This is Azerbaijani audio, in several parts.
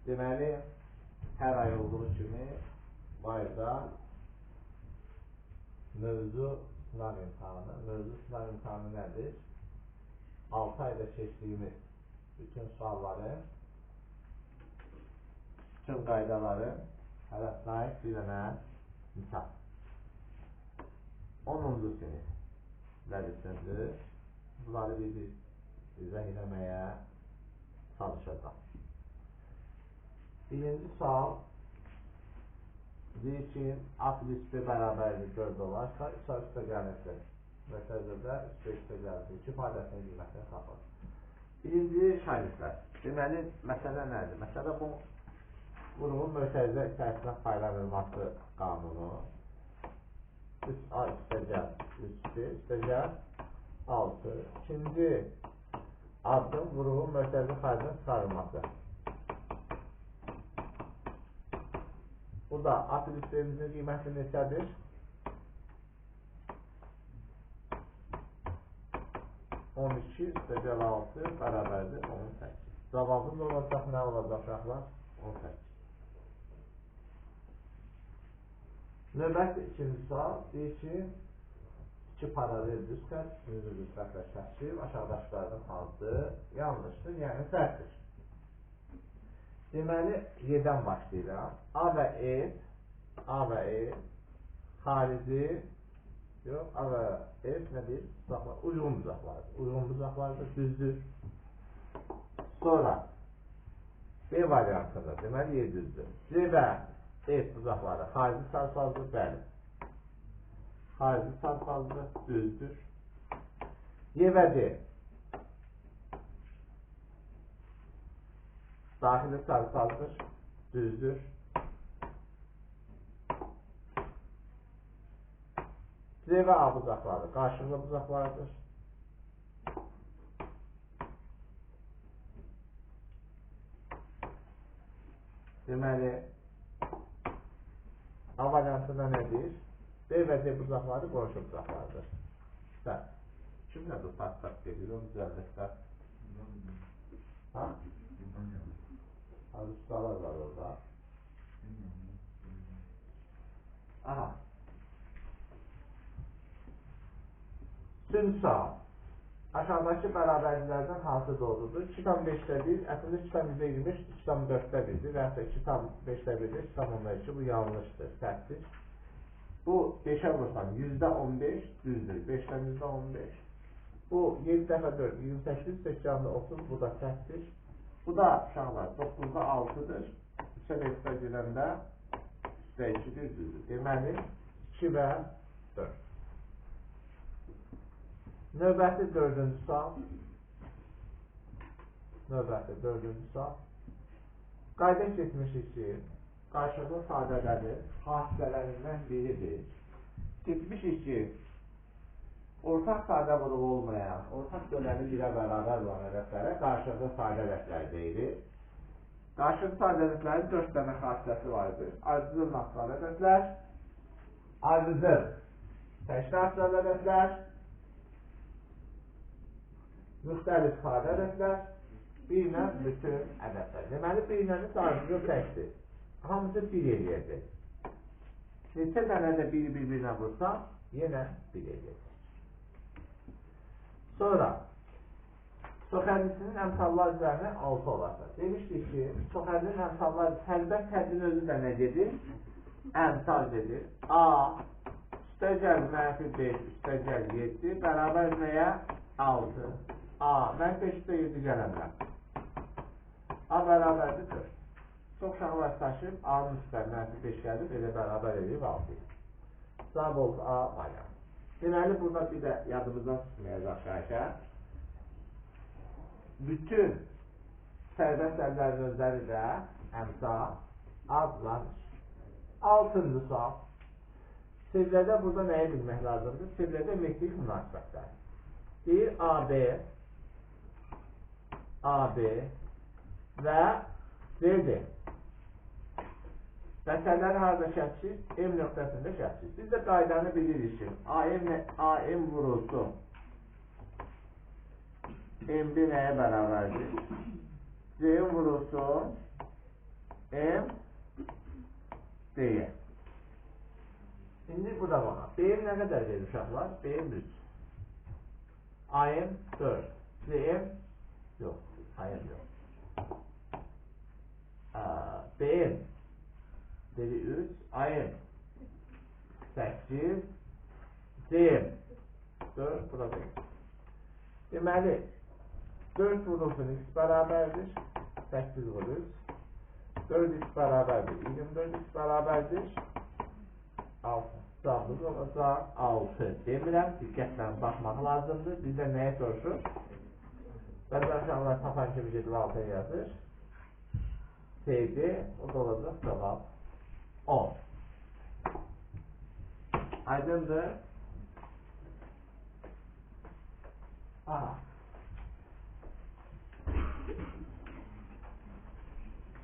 Deməli, hər ay olduğu kimi bu ayda mövzu sınav imtahanı. Mövzu sınav imtahanı nədir? 6 ayda keçdiyimiz bütün sualları, bütün qaydaları hərəflayıq bir dənə misal. 10-cu siniflər üçündür. Bunları bir izah eləməyə çalışacaq. Birinci sual deyir ki, A plus B bərabərlik 4 olarsa, üstə gəlirsə, məsələdə üstə gəlirsə, 2 ifadəsinin qiymətini tapır. Birinci şagirdlər. Deməli, məsələ nədir? Məsələ bu qrupumun mötərizə içərisindən paylanılması qanunu. 3A üstə gəl 3B üstə gəl 6. İkinci addım qrupumun mötərizə xərcinin çıxarılması. Bu da A plus B-imizin qiyməti neçədir? 12 üstə gəl 6 bərabərdir 18. Cavabımız olacaq, nə olacaq uşaqlar? 18. Növbəti ikinci sual deyir ki, 2 paralel düz xətt, üçüncü düz xəttlə kəsib, aşağıdakılardan hansı yanlışdır, yəni səhvdir. Deməli, Y-dən başlayıram. A və E xarici, yox, A və E nədir? Uyğun bucaqlardır. Uyğun bucaqlardır, düzdür. Sonra B variantında, deməli, Y düzdür. C və E bucaqları xarici sarfazdır, bəli. Xarici sarfazdır, düzdür. Y və D daxili sarfazdır, düzdür. C və A bucaqları qarşılıqlı bucaqlardır. Deməli, A variantında nədir? B və D bucaqları qonşu bucaqlardır. Sən, kim nədir? Tak gedir, onu düzəldəklər. Ha? Az ustalar var orada. Aha. Üçüncü sual. Aşağıdakı bərabərliklərdən hansı doğrudur? 2,5'də 1, əslində 2,25, 2,4'də 1'dir. Və hətta 2,5'də 1'dir, 2,12, bu yanlışdır, səhvdir. Bu 5'ə vursam %15 düzdür, 5'dən %15. Bu 7 dəfə 4, 28, 8,30, bu da səhvdir. Bu da uşaqlar 9'da 6'dır. 3'ə də üstə girəndə üstə 2'dir, düzdür. Deməli, 2 və 4. Növbəti dördüncü sual. Qayda keçmişik ki, qarşılıqlı sadələrin hadisələrindən biridir. Keçmişik ki, ortaq sadə qrupu olmayan, ortaq böləni birə bərabər olan ədədlərə qarşılıqlı sadə ədədlər deyilir. Qarşılıqlı sadə ədədlərin 4 dənə xassəsi vardır. Ardıcıl nasıl ədədlər, ardıcıl təşkilatçı ədədlər, müxtəlif sadə ədədlər, bir ilə bütün ədədlər. Deməli, bir ilə ardıcıl təkdir. Hamısı bir eləyəcək. Neçə dənə də biri bir-birinə vursa, yenə bir eləyəcək. Sonra, çoxhəllisinin əmsallar üzərinə 6 olacaq. Demişdik ki, çoxhəllinin əmsallar səlbət həddin özü də nə gedir? Əmsal gedir. A üstəgəl -5 üstəgəl 7 bərabər nəyə? 6. A -5 üstə 7 gələnlər. A bərabərdir 4. Çox uşaqlar taşıyıb, A-nın üstə -5 gəlib, elə bərabər edib 6. Cavab oldu A variantı. Deməli, burada bir də yadımızdan tutmayacaq şəkə. Bütün sərbəstlərlərin özləri də əmsal adlanır. 6-cı sual. Sirlədə burada nəyi bilmək lazımdır? Sirlədə metrik münasibətlər. Deyir AB və CD. Məsələləri harada şəkil? M nöqtəsində şəkil. Biz də qaydanı bilirik ki, AM vurulsun M1 nəyə bərabərdir? C vurulsun M D'ye. Şimdi burada bana. B'm ne kadar gelir uşaqlar? B'm 3. A'm 4. C'm yok. A'm yok. B'm dedi 3. A'm 8. C'm 4. Burada değil. Deməli 4 vurulsun x beraberdir. 8 vurur. 4x beraberdir. 24x beraberdir. 6. Cevabımız olacaq 6. Demirəm, diqqətlə baxmaq lazımdır. Bizdə nəyə soruşur? Bəzi uşaqlar tapan kimi gedib 6'ya yazır. T'dir. O da olacaq cevab 10. Aydındır.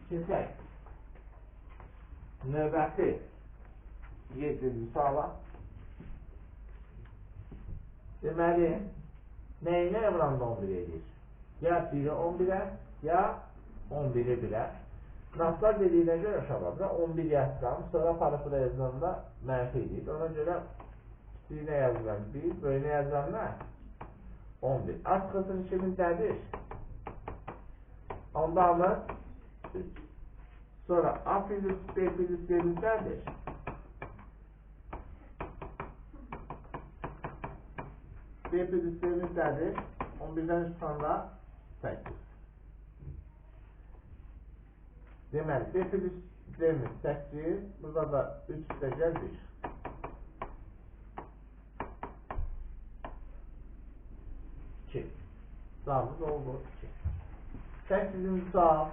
Keçək. Növbəti 7-ci suala. Deməli, nəyinə evranda 11 edir? Ya 1'i 11'e, ya 11'i 1'e. Naslar dediyinə görə uşaqlar, 11 yazsam, sonra parafıra yazılamda mənfi edir. Ona görə kiçiyinə yazılan 1, böyünə yazılan nə? 11. Aşkısın işimiz nədir? Onda mı? 3. Sonra A plus B plus C'miz nədir? B plus C'miz nədir? 11'den sonra 8. Deməli, B plus C'miz 8. Burada da 3 üstəgəl 1. Cevabımız oldu 2. 8. sual.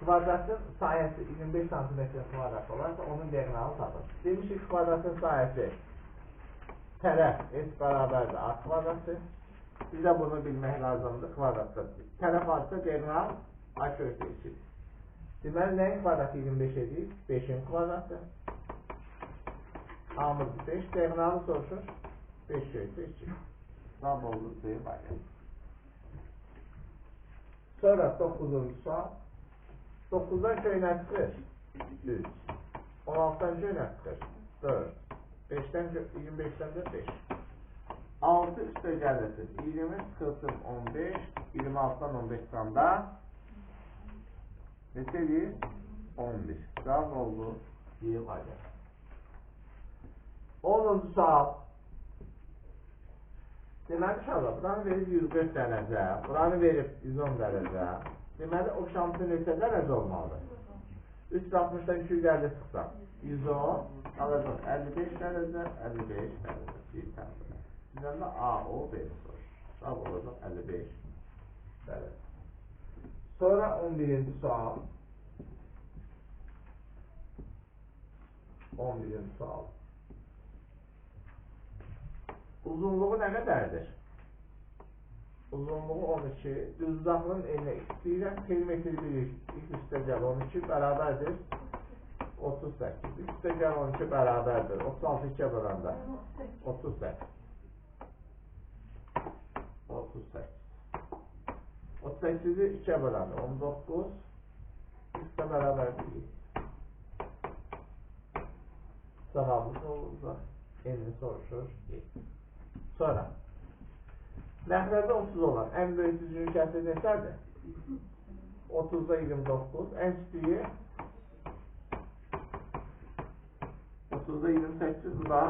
Kvadratın sayəsi 25 cm kvadrat olarsa onun diagonalını tapın. Demişik kvadratın sayəsi tərəf S bərabərdir A kvadratı. Bizə bunu bilmək lazımdır kvadratda. Tərəf varsa diagonal A köşə 2. Deməli nəyin kvadratı 25 edir? 5'in kvadratı. A'mız 5, diagonalı soruşur. 5 köşə 2. Tam oldu sayı bayram. Sonra 9. sual. 9'dan köyünə çıxır 3. 16'dan köyünə çıxır 4. 5'ten 25'ten de 5. 6 üstə gəlirsin. 20 çıxılsın 15. 26'dan 15 çıxanda neçədir? 11. Cavab oldu. Yığım ayda. 10. sual. Deməli uşaqlar, buranı verib 140 dərəcə, buranı verib 110 dərəcə. Deməli, o şamsı neçə dərəcə olmalıdır? 360'dan 250 çıxsam, 110, alacaq 55 dərəcə, 55 dərəcə. Bir tane. Bizdən də A, O, B soruşur. Cavab olacaq 55 dərəcə. Sonra 11. sual. 11. sual. Uzunluğu nə qədərdir? Uzunluğu 12. Düzlüğün eline istəyirəm. Perimetri bilir. İlk üstəgəl 12 bərabərdir. 38. Üstəgəl 12 bərabərdir. 36 2'ye böləndə. 38. 38. 38'i 2'ye böləndə. 19. Üstə bərabərdir. Cavabımız olacaq. Enini soruşur. Sonra məxrəcdə 30 olan ən böyük düzgün kəsr neçədir? 30'da 29. Ən kiçiyi 30'da 28. Bu da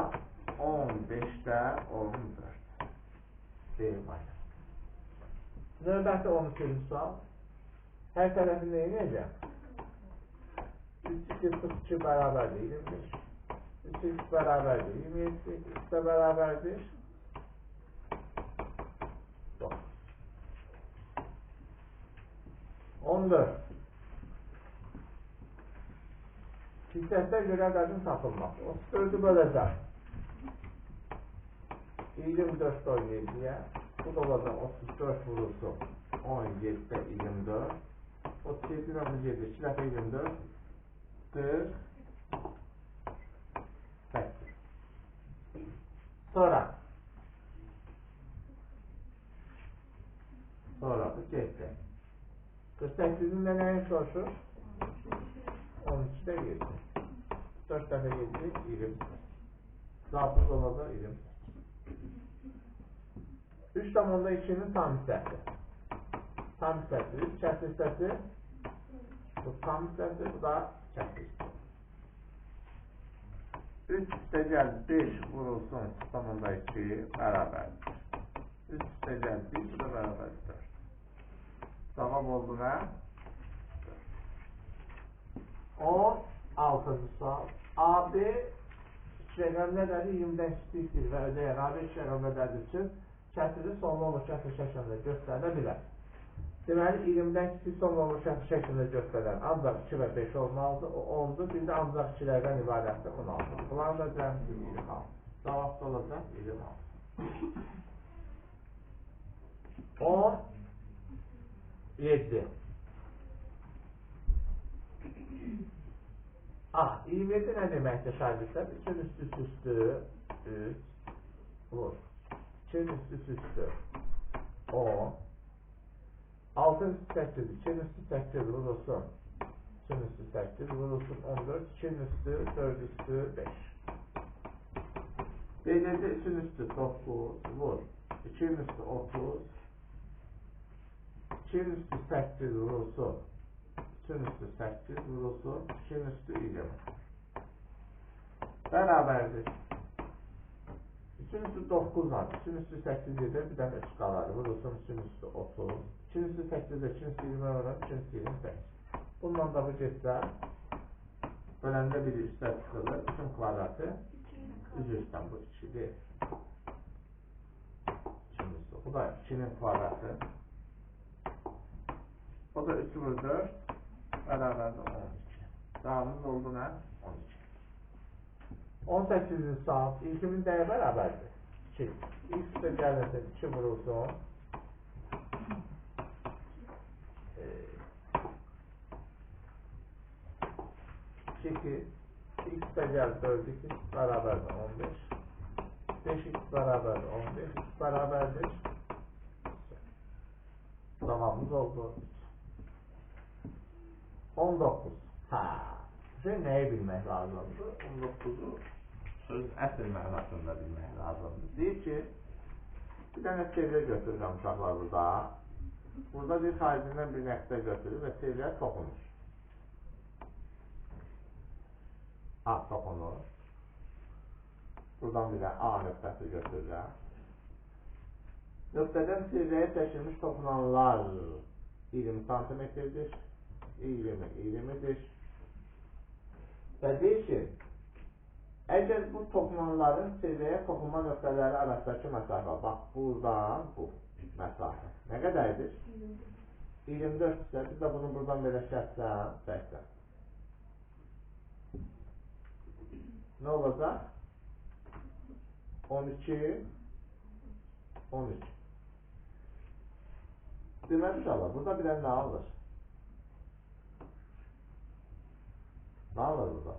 15'də 14. Deyim aynen. Növbəti 13. sual. Hər tərəfini neyəcəm? 3 2 bərabərdir 25. 3 x bərabərdir 27. X də bərabərdir 14. Hissətdə görə ədədin tapılması. 34'ü böləcək. 24 böl 7'ye. Bu da olacaq 34 vurulsun 17'də 24. 37 37 2 dəfə 24 40 8. Sonra bu getdi. 48'in de neyin soruşur? 12'de 7. 4 dəfə 7, 20. Cavabımız olacaq 20. 3,2'nin tam hissəsi. Tam hissəsi, 3 kəsr hissəsi. Bu tam hissəsi, bu da kəsr hissəsi. 3 üstə gəl 5 vurulsun 0,2 bərabərdir. 3 üstə gəl 1, bu da bərabərdir. Cavab oldu nə? 16-cı sual. AB 2 rəqəm nədədir? 20-dən kiçikdir və ödəyən AB 2 rəqəm nədədir üçün kəsiri sonlu olur kəsr şəklində göstərilə bilər. Deməli, 20-dən kiçik sonlu olur kəsr şəklində göstərilən ancaq 2 və 5 olmalıdır. O 10-dur. Bir də ancaq 2-lərdən ibarətdir 16-dır. Bunların da cəmsi 26. Cavab da olacaq 26. 17. 27 nə deməkdir şagirdlər? 2'nin üstü 3 vur. 2'nin üstü 10. 6'ın üstü 8, 2'nin üstü 8 vurulsun. 2'nin üstü 8 vurulsun 14, 2'nin üstü 4 üstü 5. Belirli 3'ün üstü 9 vur. 2'nin üstü 30. 2'nin üstü 8 vurulsun. 2'nin üstü 8 vurulsun. 2'nin üstü 20. Bərabərdir. 2'nin üstü 9 var. 2'nin üstü 8 edir. Bir dənə 3 qalar. Vurulsun 2'nin üstü 30. 2'nin üstü 8 edir. 2'nin üstü 20 var. 2'nin üstü 28. Bundan da bu getsə böləndə biri üstə çıxılır. 3'ün kvadratı üzr üstdən bu 2'dir. 2'nin üstü. Bu da 2'nin kvadratı. O da 3 vur 4 bərabərdir 12. Cavabımız oldu nə? 12. 18-ci sual. İlkimin dəyə bərabərdir. 2. İlk üstə gəlirsə 2 vurulsun. 2. İlk üstə gəlir 4. 2 bərabərdir 15. 5x bərabərdir 15. X bərabərdir. Tamamımız oldu. 19. Nəyi bilmək lazımdır? 19'u sözün əsl mənasında bilmək lazımdır. Deyir ki, bir dənə seviyyə götürürəm uşaqlar burada. Burada bir xaricindən bir nəqdə götürür və seviyyə toxunur. A toxunur. Buradan bir A nöqtəsi götürürəm. Nöqtədən seviyyəyə çəkilmiş toxunanlar 20 cm-dir. 20'dir. Və deyir ki, əgər bu toxunanların seviyyəyə toxunma nöqtələri arasındakı məsafə, bax, buradan bu məsafə nə qədərdir? 24 isə, biz də bunu buradan belə kəssəm, 80. Nə olacaq? 12, 13. Deməli uşaqlar, burada bir nə alır? Nə alır burada?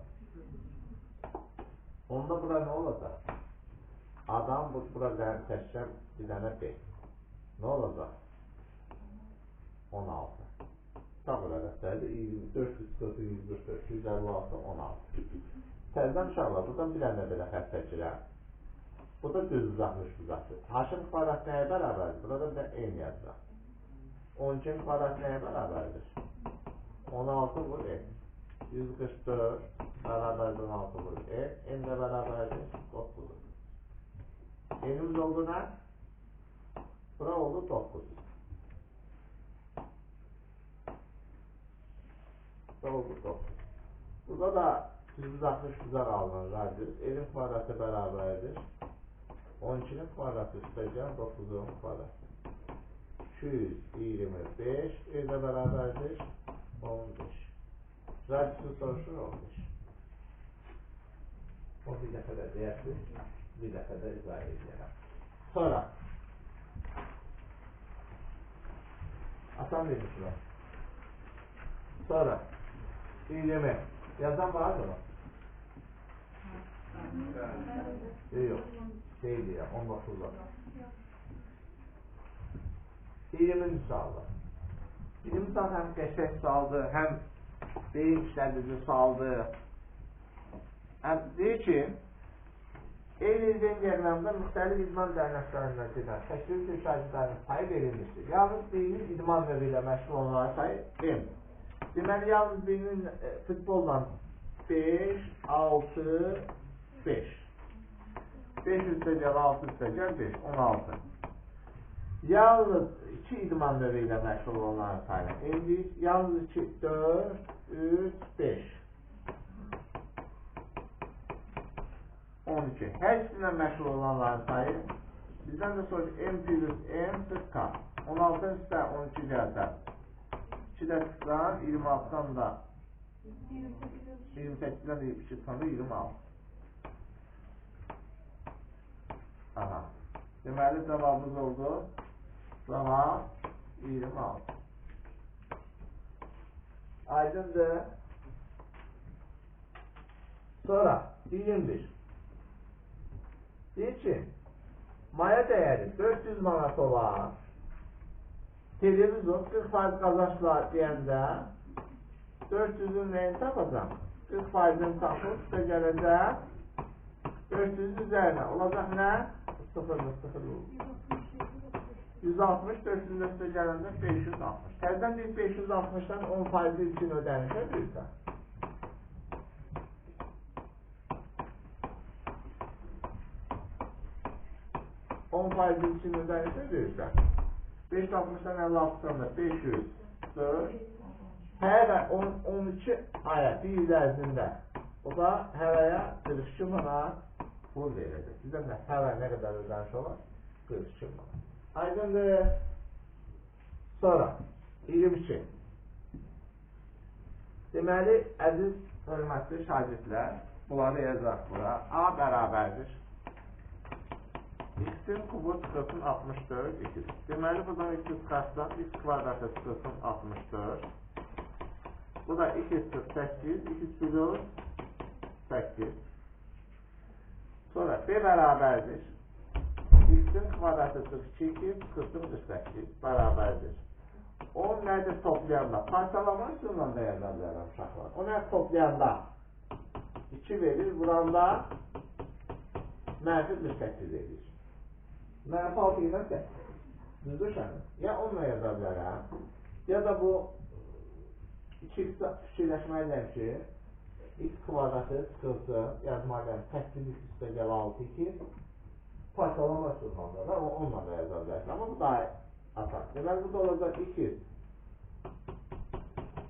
Onda bura nə olacaq? Adam bura təşkəm bir dənə 5. Nə olacaq? 16. Sağ rəqətlərdir. 24, 140, 144, 156, 16. Təzdən uşaqlar, buradan bir dənə belə xət çəkirəm. Bu da düz uzaqmış uzaqdır. H-ın kvadrat nəyə bərabərdir? Burada bir də n yazacaq. 12'nin kvadrat nəyə bərabərdir? 16 vur n. 144 bərabərdir 16 vur n. N də bərabərdir 9. N'imiz oldu nə? Bura oldu 9. Bura oldu 9. Burada da 160 uzaq alınır radius. N'in kvadratı bərabərdir 12'nin kvadratı üstəgən 9'un kvadratı. 225 N də bərabərdir 15. Radiusu soruşur 15. O bir dəfə də deyəsiz, bir dəfə də izah edəyəm. Sonra asan verir şuna. Sonra 20 yazan var mı? Yok. Değil ya 19'da. 20. sualda. Bilim saat həm qəşəng sualdı, həm beyin işlədici sualdı. Deyir ki, Eyni-Eyni diaqramda müxtəlif idman dərnəqlərindən gedən təşkil şagirdlərin sayı verilmişdir. Yalnız birinin idman növü ilə məşğul olanların sayı M. Deməli, yalnız birinin futbolla 5, 6, 5. 5 üstəgəl, 6 üstəgəl, 5, 16. Yalnız 2 idman növü ilə məşğul olanların sayı M. Yalnız 2, 4, 3, 5. 12. Hər ikisindən məşğul olanların sayı bizdən də sonra M plus M sırf K. 16 üstə 12 gəlsə 2-də çıxsan 26-dan da 28-dən də 2 çıxsan da 26. Aha. Deməli cavabımız oldu. Cavab 26. Aydındır. Sonra 21. Deyir ki, maya dəyəri 400 manat olan televizor 40% qazançla deyəndə 400-ün neyini tapacaq? 40%-ini tapıb üstə gələcək 400-ün üzərinə. Olacaq nə? 0, 0 olur. 160, 400-ün üstə gələndə 560. Təzdən deyil 560-dan 10% üçün ödənişə deyirsən. 10% için ödənişə deyirsən. 560-dan 56-dan da 504. Həvə 12 aya, bir il ərzində. O da həvəyə 42 manat pul verəcək. Bizdən də həvə nə qədər ödəniş olar? 42 manat. Aydındır. Sonra 22. Deməli, əziz hörmətli şagirdlər, bunları yazacaq bura. A bərabərdir. X'in kubu çıxılsın 64, x. Deməli, buradan x çıxarsan, x kvadratı çıxılsın 64. Bu da x çıxır 8, x plus 8. Sonra b bərabərdir. X'in kvadratı çıxır 2, çıxılsın 48, bərabərdir. O nədir toplayanda? Parçalama üsulundan da yaza bilərəm uşaqlar. O nədir toplayanda? 2 verir, vuranda mənfi 48 verir. Mənfi 6 ilə 8. Düzdür şəmin? Ya onunla yaza bilərəm, ya da bu 2x fikirləşməliyəm ki, x kvadratı çıxılsın, yazmalıyam 8x üstə gəl 6, 2. Parçalama üsulundan da onunla da yaza bilərəm. Amma bu daha atak. Deməli, bu da olacaq 2.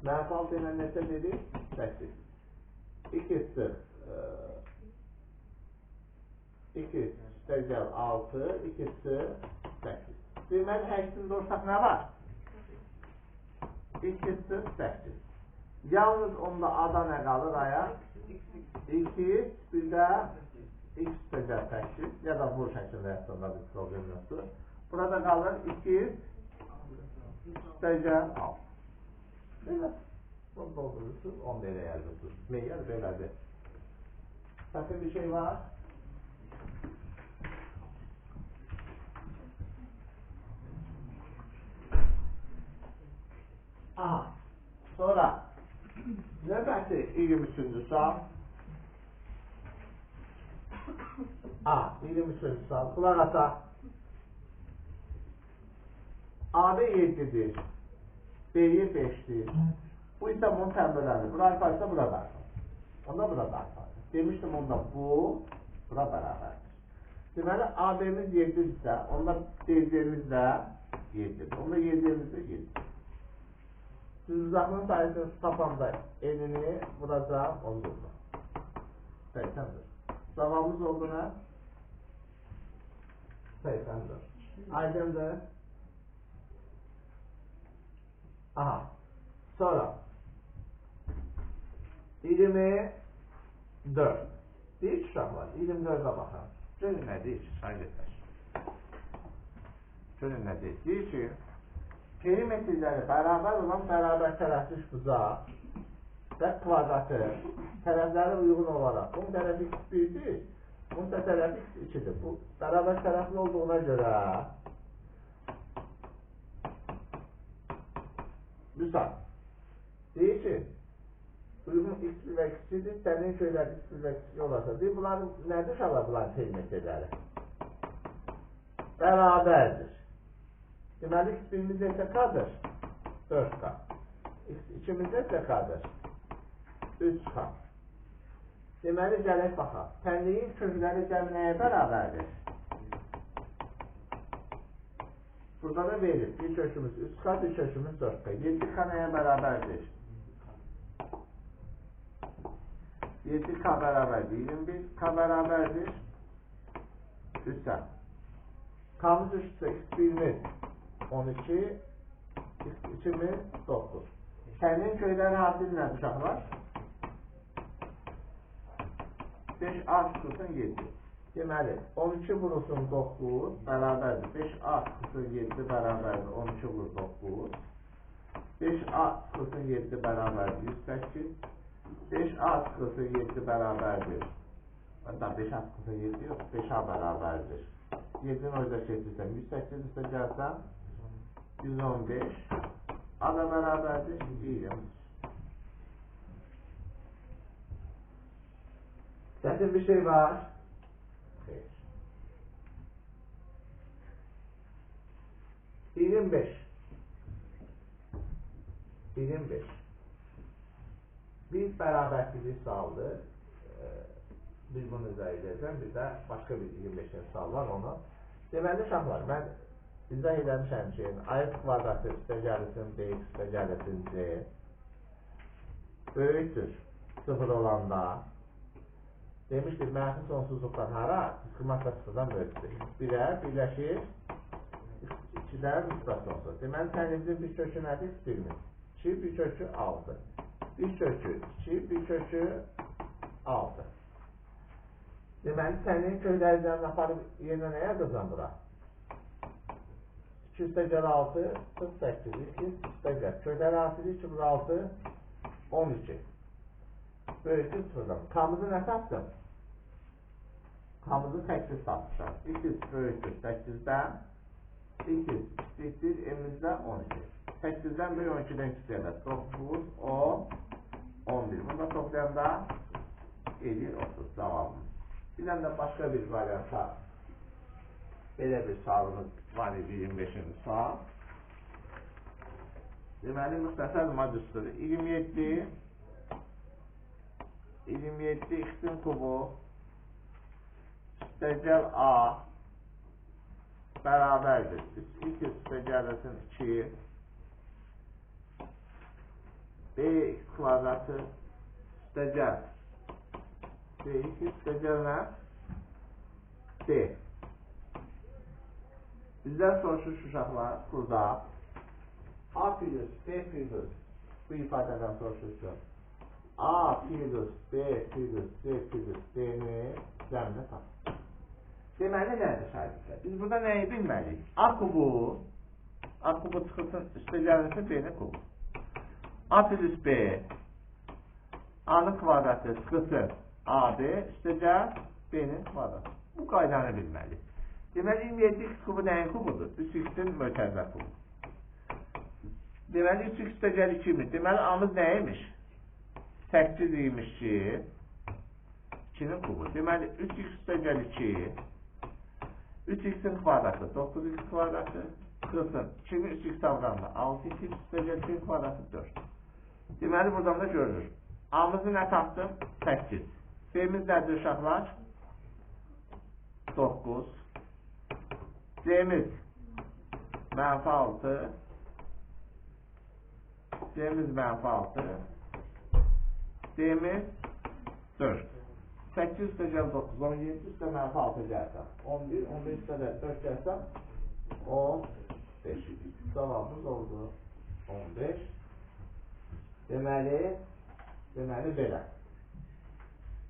Mənfi 6 ilə neçə dedik? 8. 2 sıx 2 üstə gəl 6, 2 sıx 8. Deməli, həksində olsaq nə var? 2 sıx 8. Yalnız onda A-da nə qalır aya? 2, bir də x üstə gəl 8. Ya da bu şəkildə yazsanda bir problem yoxdur. Burada qalır 2 üstə gəl 6. Belə. Bunu doldurursunuz, onu da elə yazırsınız. Meyyər belədir. Sakın bir şey var. Aha. Sonra növbəti 23-cü sual. 23-cü sual. Kulaq ata. A-da 7'dir. B'ye 5'dir. Bu ise bunun tembelleri. Bura alfa ise bura da alfa. Onda bura da alfa. Demiştim onda bu, bura beraberdir. Deməli, AB'miz 7 ise, onda DC'miz de 7'dir. Onda 7'miz de 7'dir. Düz uzaklığın sayısını tapanda elini vuracağım, onu vuracağım. 80'dir. Cevabımız oldu ne? 80'dir. Aydındır. Aha. Sonra 24. Deyik uşaqlar, 24'e baxın. Görün nə deyik, şagirdlər. Görün nə deyik. Deyik ki, perimetrləri bərabər olan bərabər tərəfli üçbucaq və kvadratı tərəfləri uyğun olaraq bunun tərəfi x1'dir, bunun da tərəfi x2'dir. Bu bərabər tərəfli olduğuna görə Misal. Deyir ki, uyğun x1 və x2'dir, sənin köylər x1 və x2 olarsa, deyir, bunların nədir uşaqlar bunların perimetrləri? Bərabərdir. Deməli, x1'imiz isə kadır? 4k. x2'miz isə kadır? 3k. Deməli, gələk baxaq. Tənliyin kökləri cəmi nəyə bərabərdir? Burada da verir. Bir kökümüz 3k, bir kökümüz 4k. 7k nəyə bərabərdir? 7k bərabərdir. 21k bərabərdir. 3k. K'mız 3'sə x1'imiz 12, x2'miz 9. Sənin köylərin hadisi nədir uşaqlar? 5a çıxılsın 7. Deməli, 12 vurulsun 9 bərabərdir. 5a çıxılsın 7 bərabərdir. 12 vurur 9. 5a çıxılsın 7 bərabərdir. 108. 5a çıxılsın 7 bərabərdir. Hatta 5a çıxılsın 7 yox, 5a bərabərdir. 7'nin orada keçirsən 108 üstə gəlsən 115. A da bərabərdir. 20. Çətin bir şey var. 25. Bir berabersizlik sağladı. Biz bunu izah edeceğiz. Bir de başka bir 25'in sağ var onu. Deməli uşaqlar, mən izah edəmişəm ki, ayıq kvadratı üstə gəlsin B, üstə gəlsin C böyükdür 0 olanda demişdik, mənfi sonsuzluqdan hara? Qımatla 0'dan böyükdür. 1'ə birləşir 2'dən müsbət sonsuz. Deməli, tənimizin bir kökü nədir? 1'imiz. 2, bir kökü 6. Bir kökü 2, bir kökü 6. Deməli, sənin köylərdən aparıb yerinə nə yazacaqsan bura? 2 üstə gəl 6, 48, 2 üstə gəl. Köylər asidir 2 bura 6, 12. Böyükdür 0'dan. K'mızı nə tapdım? K'mızı 8 tapmışam. 2 böyükdür 8'dən. 2 kiçikdir, elimizdə 12. 8'dən bir 12'dən kiçikdir. 9, 10, 11. Bunda toplayanda edir 30 cavabımız. Bir de başka bir varyanta belə bir sualımız var idi 25. sual. Deməli, müxtəsər majüstür. 27 x'in kubu üstəgəl A bərabərdir. 2 üstəgəlisin 2 B kvadratı üstəgəl B2 üstəgəlinə D. Bizdən soruşmuş uşaqlar burada A plus, B plus bu ifadədən soruşursun. A plus, B plus, C plus, D'nin cəmini tapsın. Deməli nədir şagirdlər? Biz burada nəyi bilməliyik? A kubu çıxılsın üstəgəlinə B'nin kubu. A plus B A'nın kvadratı çıxılsın AB üstəgəl B'nin kvadratı. Bu qaydanı bilməli. Deməli 27 x kubu nəyin kubudur? 3x'in mötərizə kubu. Deməli 3x üstəgəl 2'miz. Deməli A'mız nəymiş? 8 imiş ki 2'nin kubu. Deməli 3x üstəgəl 2 3x'in kvadratı 9x kvadratı çıxılsın 2'nin 3x avranında 6x üstəgəl 2'nin kvadratı 4. Deməli buradan da görülür. A'mızı nə tapdım? 8. B'miz nədir uşaqlar? 9. C'miz mənfi 6. C'miz mənfi 6. D'miz 4. 8 üstə gəl 9. 17 üstə mənfi 6 gəlsəm. 11. 11 üstə də 4 gəlsəm 15. Cavabımız oldu 15. Deməli belə.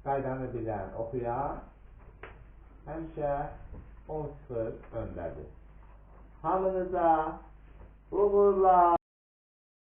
Qaydanı bilən, oxuyan həmişə 10-0 öndədir. Hamınıza uğurlar.